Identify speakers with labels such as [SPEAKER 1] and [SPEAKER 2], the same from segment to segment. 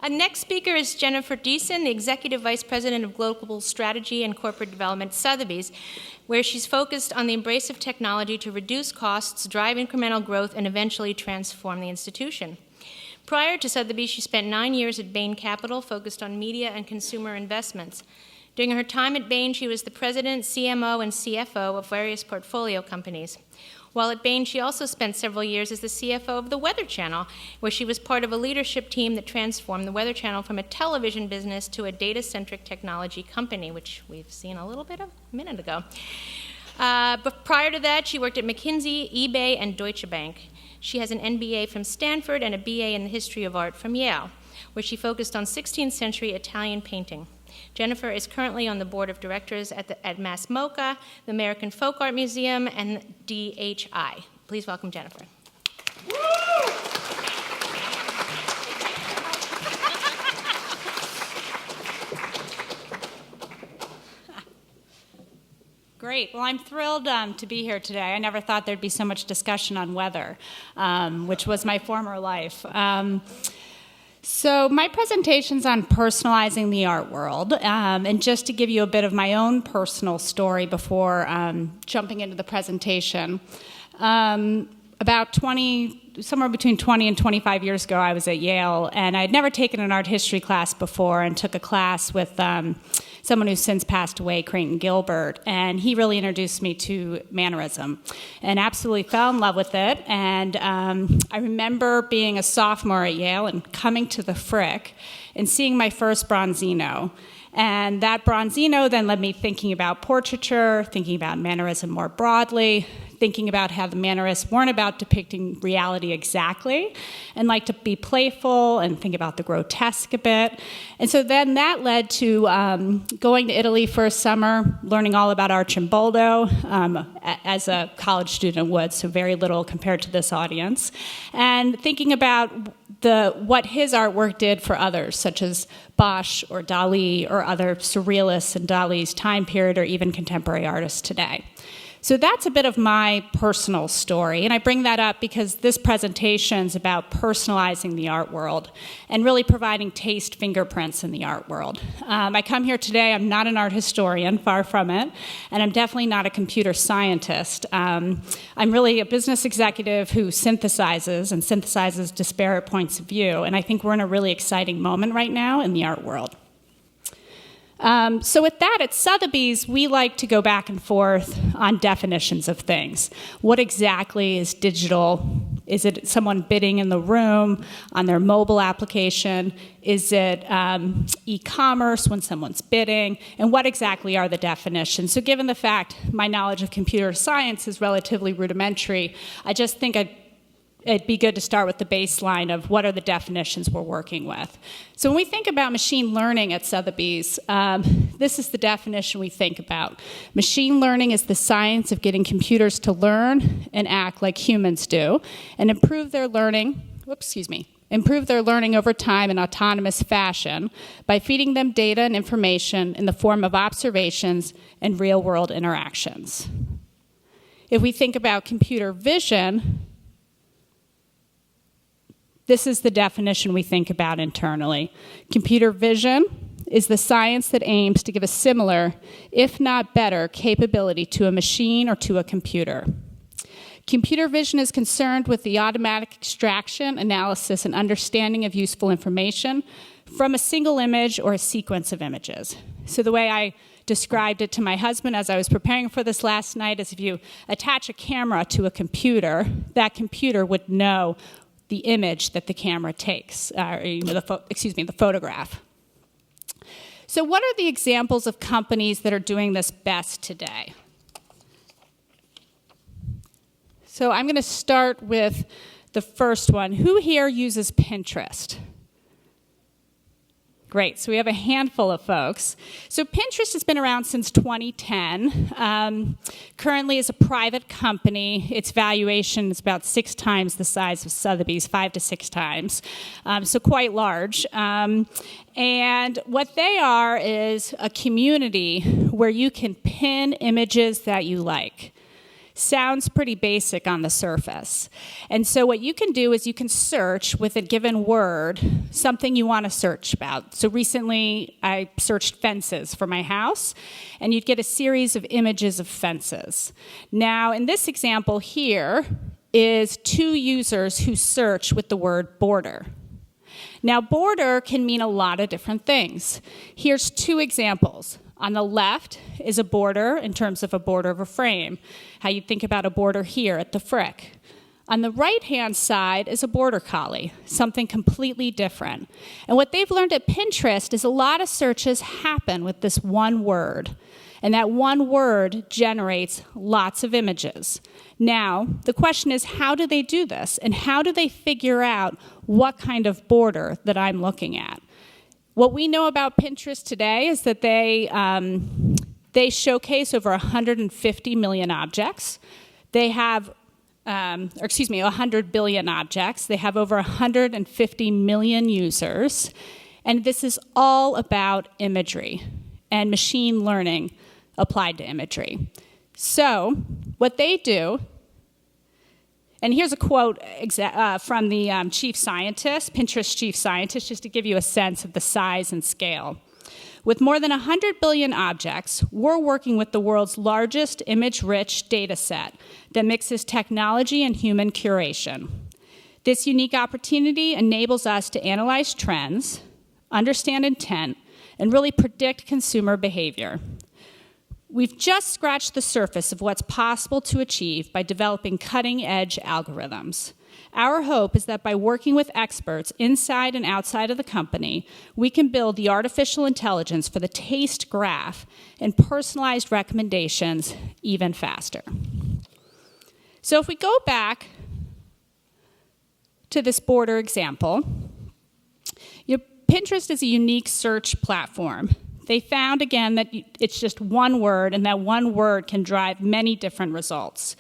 [SPEAKER 1] Next speaker is Jennifer Deason, the Executive Vice President of Global Strategy and Corporate Development at Sotheby's, where she's focused on the embrace of technology to reduce costs, drive incremental growth, and eventually transform the institution. Prior to Sotheby's, she spent 9 years at Bain Capital, focused on media and consumer investments. During her time at Bain, she was the president, CMO, and CFO of various portfolio companies. While at Bain, she also spent several years as the CFO of the Weather Channel, where she was part of a leadership team that transformed the Weather Channel from a television business to a data-centric technology company, which we've seen a little bit of a minute ago. But prior to that, she worked at McKinsey, eBay, and Deutsche Bank. She has an MBA from Stanford and a BA in the history of art from Yale, where she focused on 16th century Italian painting. Jennifer is currently on the board of directors at Mass MoCA, the American Folk Art Museum, and DHI. Please welcome Jennifer.
[SPEAKER 2] Great. Well, I'm thrilled to be here today. I never thought there'd be so much discussion on weather, which was my former life. So my presentation's on personalizing the art world, and just to give you a bit of my own personal story before jumping into the presentation. About somewhere between 20 and 25 years ago, I was at Yale, and I'd never taken an art history class before and took a class with someone who's since passed away, Creighton Gilbert, and he really introduced me to mannerism and absolutely fell in love with it. And I remember being a sophomore at Yale and coming to the Frick and seeing my first Bronzino. And that Bronzino then led me thinking about portraiture, thinking about mannerism more broadly, thinking about how the mannerists weren't about depicting reality exactly, and like to be playful and think about the grotesque a bit. And so then that led to going to Italy for a summer, learning all about Arcimboldo, as a college student would, so very little compared to this audience, and thinking about what his artwork did for others, such as Bosch or Dali or other surrealists in Dali's time period, or even contemporary artists today. So that's a bit of my personal story, and I bring that up because this presentation is about personalizing the art world and really providing taste fingerprints in the art world. I come here today, I'm not an art historian, far from it, and I'm definitely not a computer scientist. I'm really a business executive who synthesizes disparate points of view, and I think we're in a really exciting moment right now in the art world. So with that, at Sotheby's, we like to go back and forth on definitions of things. What exactly is digital? Is it someone bidding in the room on their mobile application? Is it e-commerce when someone's bidding? And what exactly are the definitions? So given the fact my knowledge of computer science is relatively rudimentary, I just think it'd be good to start with the baseline of what are the definitions we're working with. So when we think about machine learning at Sotheby's, this is the definition we think about. Machine learning is the science of getting computers to learn and act like humans do, and improve their learning over time in autonomous fashion by feeding them data and information in the form of observations and real-world interactions. If we think about computer vision, this is the definition we think about internally. Computer vision is the science that aims to give a similar, if not better, capability to a machine or to a computer. Computer vision is concerned with the automatic extraction, analysis, and understanding of useful information from a single image or a sequence of images. So the way I described it to my husband as I was preparing for this last night is if you attach a camera to a computer, that computer would know the image that the camera takes, the photograph. So what are the examples of companies that are doing this best today? So I'm going to start with the first one. Who here uses Pinterest? Great, so we have a handful of folks. So Pinterest has been around since 2010. Currently is a private company. Its valuation is about 6 times the size of Sotheby's, 5 to 6 times, so quite large. And what they are is a community where you can pin images that you like. Sounds pretty basic on the surface. And so what you can do is you can search with a given word something you want to search about. So recently I searched fences for my house, and you'd get a series of images of fences. Now, in this example here is 2 users who search with the word border. Now, border can mean a lot of different things. Here's 2 examples. On the left is a border in terms of a border of a frame, how you think about a border here at the frick. On the right-hand side is a border collie, something completely different. And what they've learned at Pinterest is a lot of searches happen with this one word. And that one word generates lots of images. Now, the question is, how do they do this? And how do they figure out what kind of border that I'm looking at? What we know about Pinterest today is that they showcase over 150 million objects. They have, 100 billion objects. They have over 150 million users. And this is all about imagery and machine learning applied to imagery. So what they do, and here's a quote from the chief scientist, Pinterest chief scientist, just to give you a sense of the size and scale. With more than 100 billion objects, we're working with the world's largest image-rich data set that mixes technology and human curation. This unique opportunity enables us to analyze trends, understand intent, and really predict consumer behavior. We've just scratched the surface of what's possible to achieve by developing cutting-edge algorithms. Our hope is that by working with experts inside and outside of the company, we can build the artificial intelligence for the taste graph and personalized recommendations even faster. So if we go back to this border example, Pinterest is a unique search platform. They found, again, that it's just one word, and that one word can drive many different results.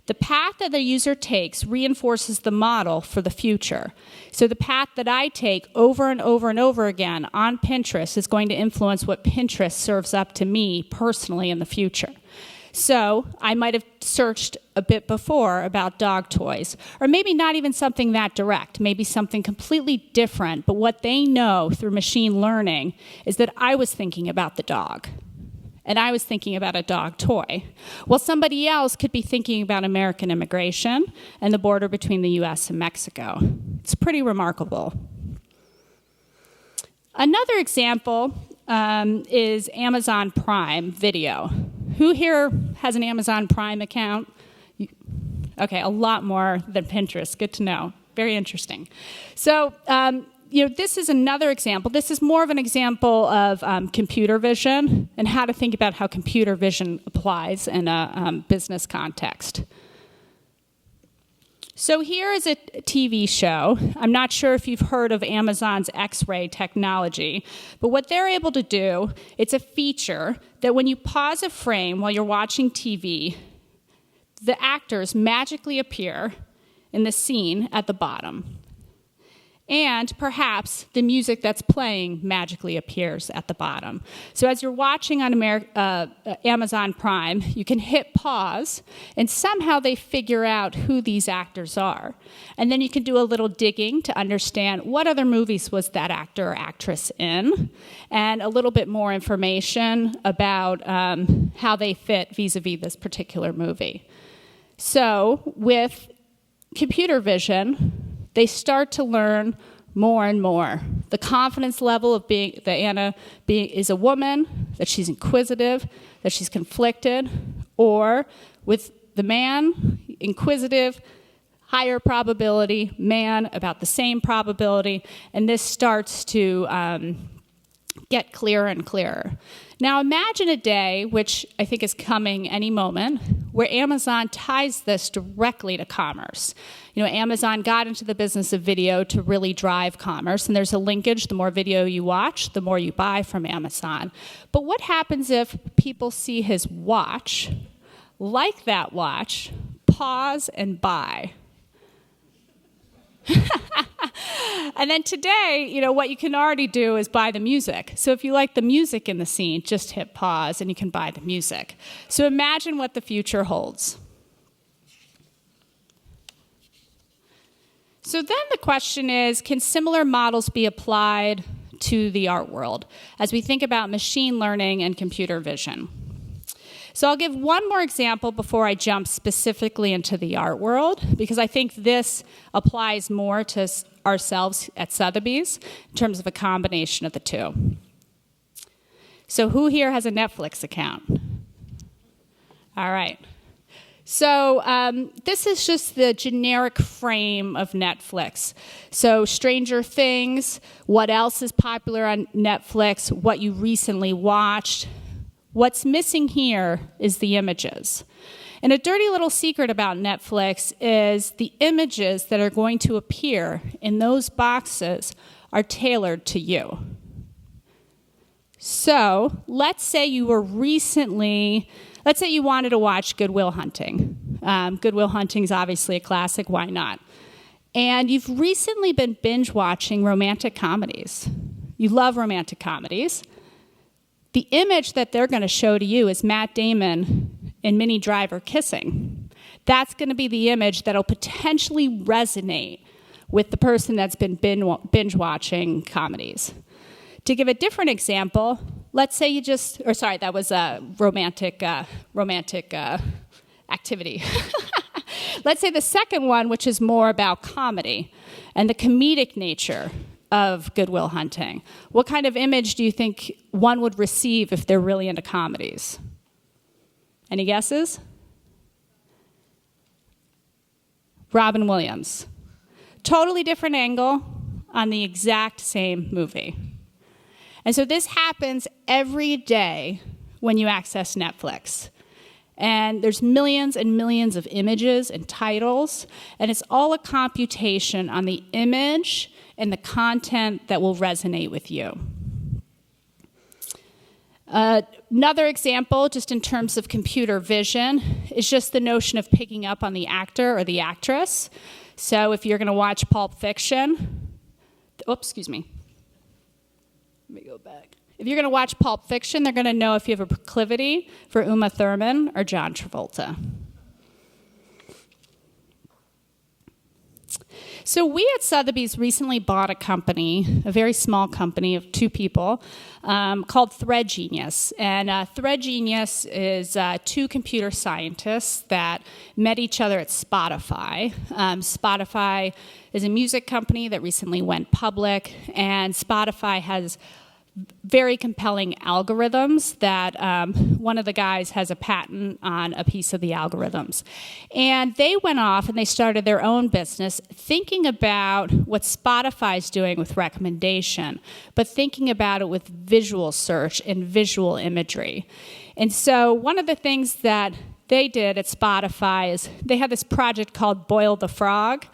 [SPEAKER 2] The path that the user takes reinforces the model for the future. So the path that I take over and over and over again on Pinterest is going to influence what Pinterest serves up to me personally in the future. So I might have searched a bit before about dog toys, or maybe not even something that direct, maybe something completely different, but what they know through machine learning is that I was thinking about the dog, and I was thinking about a dog toy. Well, somebody else could be thinking about American immigration and the border between the US and Mexico. It's pretty remarkable. Another example is Amazon Prime Video. Who here has an Amazon Prime account? Okay, a lot more than Pinterest. Good to know. Very interesting. So, this is another example. This is more of an example of computer vision and how to think about how computer vision applies in a business context. So here is a TV show. I'm not sure if you've heard of Amazon's Xray technology, but what they're able to do, it's a feature that when you pause a frame while you're watching TV, the actors magically appear in the scene at the bottom. And perhaps the music that's playing magically appears at the bottom. So as you're watching on Amazon Prime, you can hit pause, and somehow they figure out who these actors are. And then you can do a little digging to understand what other movies was that actor or actress in, and a little bit more information about how they fit vis-a-vis this particular movie. So with computer vision, they start to learn more and more. The confidence level of that Anna is a woman, that she's inquisitive, that she's conflicted, or with the man, inquisitive, higher probability, man, about the same probability, and this starts to get clearer and clearer. Now imagine a day, which I think is coming any moment, where Amazon ties this directly to commerce. Amazon got into the business of video to really drive commerce, and there's a linkage. The more video you watch, the more you buy from Amazon. But what happens if people see his watch, like that watch, pause and buy? And then today, what you can already do is buy the music. So if you like the music in the scene, just hit pause and you can buy the music. So imagine what the future holds. So then the question is, can similar models be applied to the art world as we think about machine learning and computer vision? So I'll give one more example before I jump specifically into the art world, because I think this applies more to ourselves at Sotheby's in terms of a combination of the two. So who here has a Netflix account? All right. So this is just the generic frame of Netflix. So Stranger Things, what else is popular on Netflix, what you recently watched. What's missing here is the images. And a dirty little secret about Netflix is the images that are going to appear in those boxes are tailored to you. So let's say you wanted to watch Good Will Hunting. Good Will Hunting is obviously a classic, why not? And you've recently been binge watching romantic comedies. You love romantic comedies. The image that they're going to show to you is Matt Damon and Minnie Driver kissing. That's going to be the image that'll potentially resonate with the person that's been binge watching comedies. To give a different example, let's say that was a romantic activity. Let's say the second one, which is more about comedy and the comedic nature of Good Will Hunting. What kind of image do you think one would receive if they're really into comedies? Any guesses? Robin Williams. Totally different angle on the exact same movie. And so this happens every day when you access Netflix. And there's millions and millions of images and titles, and it's all a computation on the image and the content that will resonate with you. Another example, just in terms of computer vision, is just the notion of picking up on the actor or the actress. So if you're going to watch Pulp Fiction, let me go back. If you're going to watch Pulp Fiction, they're going to know if you have a proclivity for Uma Thurman or John Travolta. So we at Sotheby's recently bought a company, a very small company of 2 people, called Thread Genius. And Thread Genius is 2 computer scientists that met each other at Spotify. Spotify is a music company that recently went public, and Spotify has very compelling algorithms that one of the guys has a patent on a piece of the algorithms. And they went off and they started their own business thinking about what Spotify's doing with recommendation, but thinking about it with visual search and visual imagery. And so one of the things that they did at Spotify is they had this project called Boil the Frog,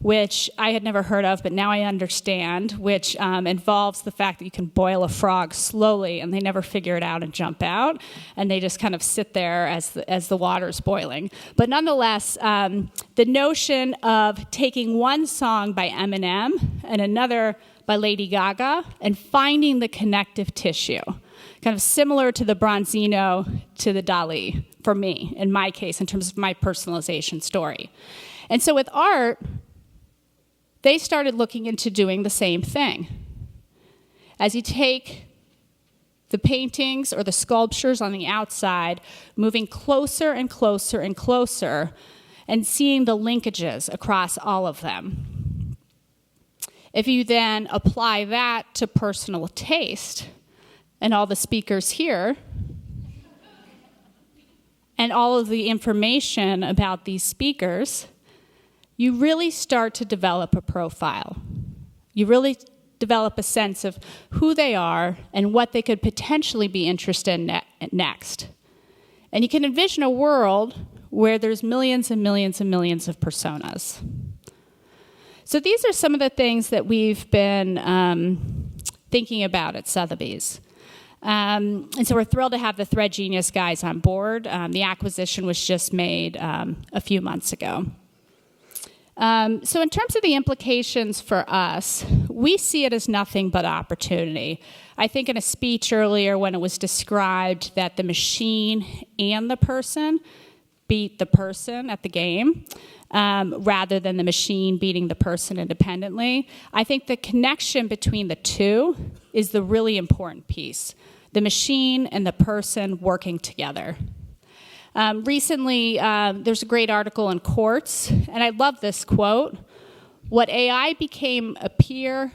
[SPEAKER 2] which I had never heard of, but now I understand, which involves the fact that you can boil a frog slowly, and they never figure it out and jump out, and they just kind of sit there as the water's boiling. But nonetheless, the notion of taking one song by Eminem and another by Lady Gaga and finding the connective tissue, kind of similar to the Bronzino to the Dali, for me, in my case, in terms of my personalization story. And so with art, they started looking into doing the same thing. As you take the paintings or the sculptures on the outside, moving closer and closer and closer, and seeing the linkages across all of them. If you then apply that to personal taste, and all the speakers here, and all of the information about these speakers, you really start to develop a profile. You really develop a sense of who they are and what they could potentially be interested in next. And you can envision a world where there's millions and millions and millions of personas. So these are some of the things that we've been thinking about at Sotheby's. And so we're thrilled to have the Thread Genius guys on board. The acquisition was just made a few months ago. So in terms of the implications for us, we see it as nothing but opportunity. I think in a speech earlier when it was described that the machine and the person, beat the person at the game rather than the machine beating the person independently. I think the connection between the two is the really important piece. The machine and the person working together. Recently, there's a great article in Quartz, and I love this quote. What if AI became a peer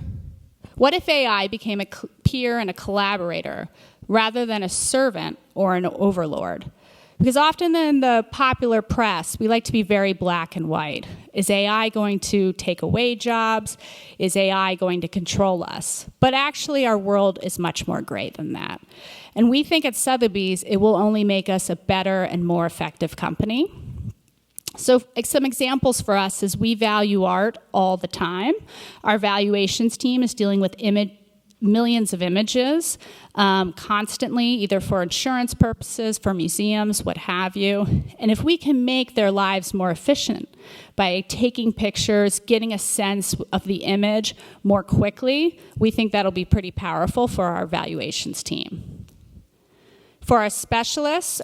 [SPEAKER 2] and a collaborator rather than a servant or an overlord? Because often in the popular press, we like to be very black and white. Is AI going to take away jobs? Is AI going to control us? But actually, our world is much more gray than that. And we think at Sotheby's, it will only make us a better and more effective company. So some examples for us is we value art all the time. Our valuations team is dealing with millions of images constantly, either for insurance purposes, for museums, what have you. And if we can make their lives more efficient by taking pictures, getting a sense of the image more quickly, we think that'll be pretty powerful for our valuations team. For our specialists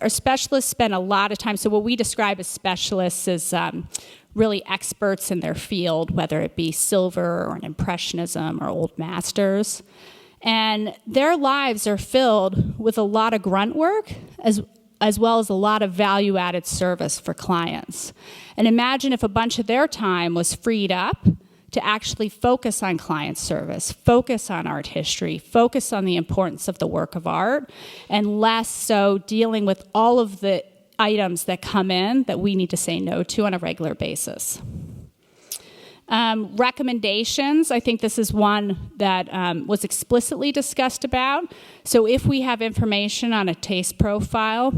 [SPEAKER 2] spend a lot of time, so what we describe as specialists is really experts in their field, whether it be silver or an impressionism or old masters. And their lives are filled with a lot of grunt work as well as a lot of value-added service for clients. And imagine if a bunch of their time was freed up to actually focus on client service, focus on art history, focus on the importance of the work of art, and less so dealing with all of the items that come in that we need to say no to on a regular basis. Recommendations, I think this is one that was explicitly discussed about. So if we have information on a taste profile,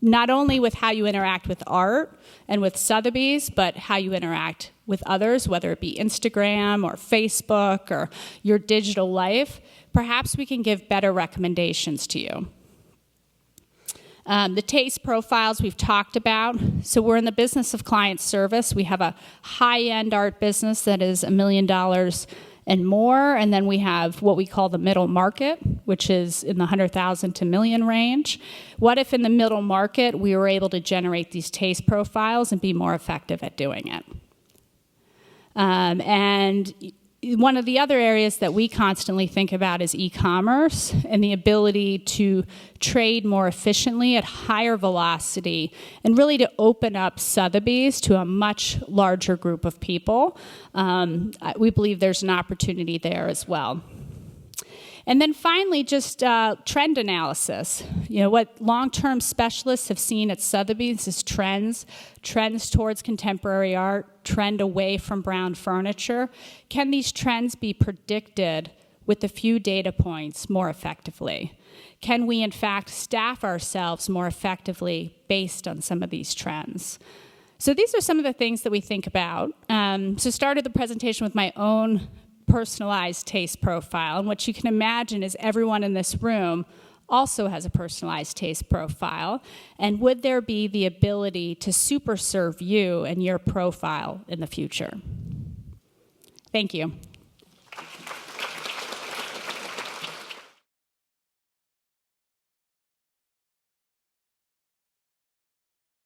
[SPEAKER 2] not only with how you interact with art and with Sotheby's, but how you interact with others, whether it be Instagram or Facebook or your digital life, perhaps we can give better recommendations to you. The taste profiles we've talked about. So we're in the business of client service. We have a high-end art business that is $1 million and more, and then we have what we call the middle market, which is in the 100,000 to million range. What if in the middle market we were able to generate these taste profiles and be more effective at doing it? And one of the other areas that we constantly think about is e-commerce and the ability to trade more efficiently at higher velocity and really to open up Sotheby's to a much larger group of people. We believe there's an opportunity there as well. And then finally, just trend analysis. You know, what long-term specialists have seen at Sotheby's is trends towards contemporary art, trend away from brown furniture. Can these trends be predicted with a few data points more effectively? Can we, in fact, staff ourselves more effectively based on some of these trends? So these are some of the things that we think about. So started the presentation with my own personalized taste profile. And what you can imagine is everyone in this room also has a personalized taste profile. And would there be the ability to super serve you and your profile in the future? Thank you.